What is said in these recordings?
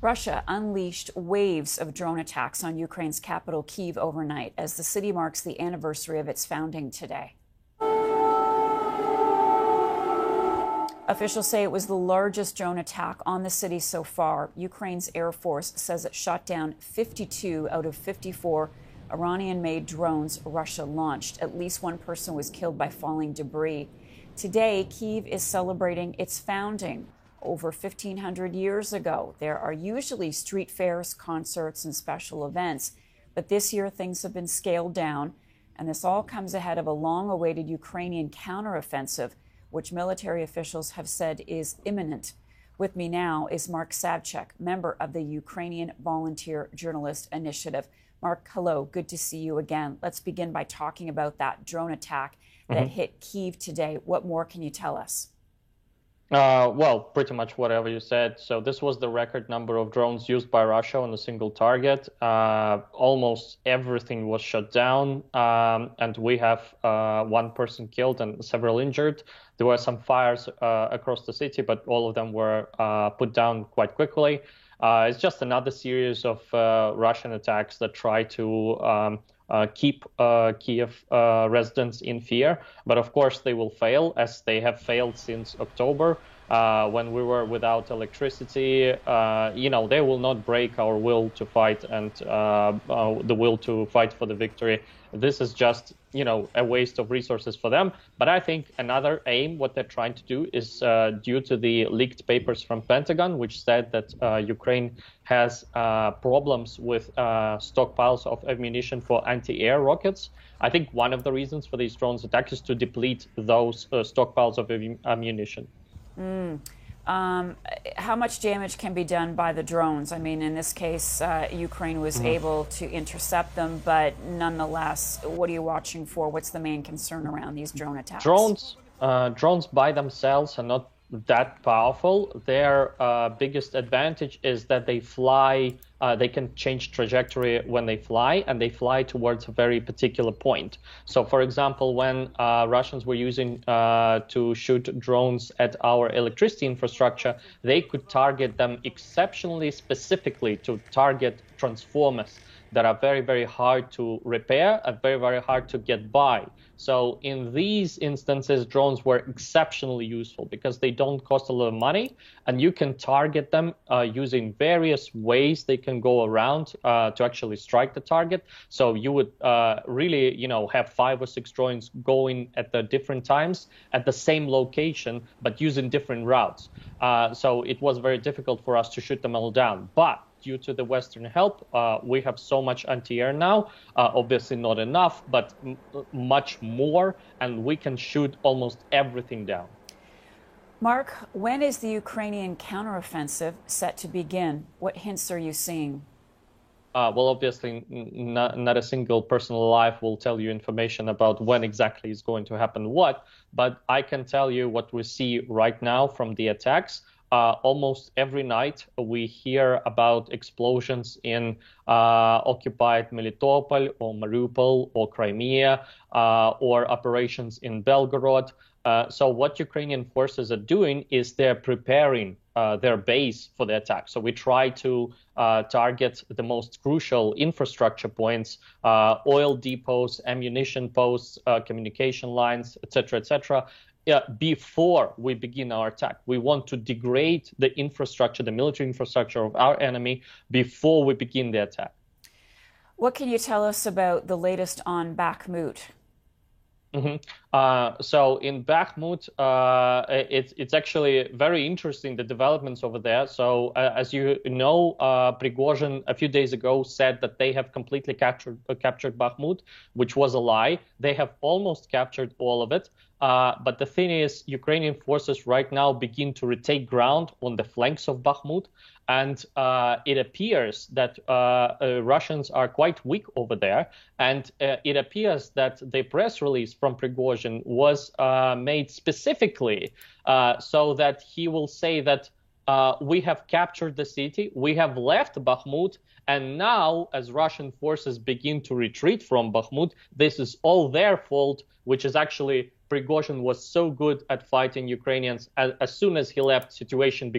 Russia unleashed waves of drone attacks on Ukraine's capital, Kyiv, overnight as the city marks the anniversary of its founding today. Officials say it was the largest drone attack on the city so far. Ukraine's Air Force says it shot down 52 out of 54 Iranian-made drones Russia launched. At least one person was killed by falling debris. Today, Kyiv is celebrating its founding. Over 1,500 years ago, there are usually street fairs, concerts, and special events. But this year, things have been scaled down. And this all comes ahead of a long-awaited Ukrainian counteroffensive, which military officials have said is imminent. With me now is Mark Savchuk, member of the Ukrainian Volunteer Journalist Initiative. Mark, hello. Good to see you again. Let's begin by talking about that drone attack that hit Kyiv today. What more can you tell us? Well, pretty much whatever you said. So this was the record number of drones used by Russia on a single target. Almost everything was shut down, and we have one person killed and several injured. There were some fires across the city, but all of them were put down quite quickly. It's just another series of Russian attacks that try to keep Kiev residents in fear. But of course, they will fail, as they have failed since October, when we were without electricity. They will not break our will to fight and the will to fight for the victory. This is just, a waste of resources for them. But I think another aim, what they're trying to do, is due to the leaked papers from Pentagon, which said that Ukraine has problems with stockpiles of ammunition for anti-air rockets. I think one of the reasons for these drones attacks is to deplete those stockpiles of ammunition. How much damage can be done by the drones? I mean, in this case, Ukraine was able to intercept them, but nonetheless, what are you watching for? What's the main concern around these drone attacks? Drones by themselves are not that powerful. Their biggest advantage is that they fly. They can change trajectory when they fly, and they fly towards a very particular point. So, for example, when Russians were using to shoot drones at our electricity infrastructure, they could target them exceptionally specifically to target transformers that are very, very hard to repair and very, very hard to get by. So in these instances, drones were exceptionally useful because they don't cost a lot of money, and you can target them using various ways they can go around to actually strike the target. So you would really, have 5 or 6 drones going at the different times at the same location, but using different routes. So it was very difficult for us to shoot them all down. But due to the Western help, we have so much anti-air now, obviously not enough, but much more, and we can shoot almost everything down. Mark, when is the Ukrainian counteroffensive set to begin? What hints are you seeing? Well, obviously, not a single person alive will tell you information about when exactly is going to happen what, but I can tell you what we see right now from the attacks. Almost every night we hear about explosions in occupied Melitopol or Mariupol or Crimea or operations in Belgorod. So what Ukrainian forces are doing is they're preparing their base for the attack. So we try to target the most crucial infrastructure points, oil depots, ammunition posts, communication lines, etc., before we begin our attack. We want to degrade the infrastructure, the military infrastructure of our enemy before we begin the attack. What can you tell us about the latest on Bakhmut? So in Bakhmut, it's actually very interesting, the developments over there. So as you know, Prigozhin a few days ago said that they have completely captured Bakhmut, which was a lie. They have almost captured all of it. But the thing is, Ukrainian forces right now begin to retake ground on the flanks of Bakhmut. And it appears that Russians are quite weak over there. And it appears that the press release from Prigozhin was made specifically so that he will say that we have captured the city, we have left Bakhmut, and now as Russian forces begin to retreat from Bakhmut, this is all their fault, which is actually Prigozhin was so good at fighting Ukrainians. As soon as he left, situation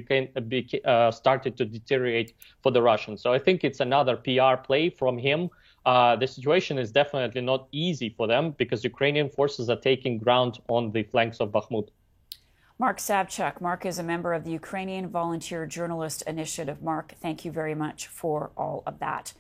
started to deteriorate for the Russians. So I think it's another PR play from him. The situation is definitely not easy for them because Ukrainian forces are taking ground on the flanks of Bakhmut. Mark Savchuk. Mark is a member of the Ukrainian Volunteer Journalist Initiative. Mark, thank you very much for all of that.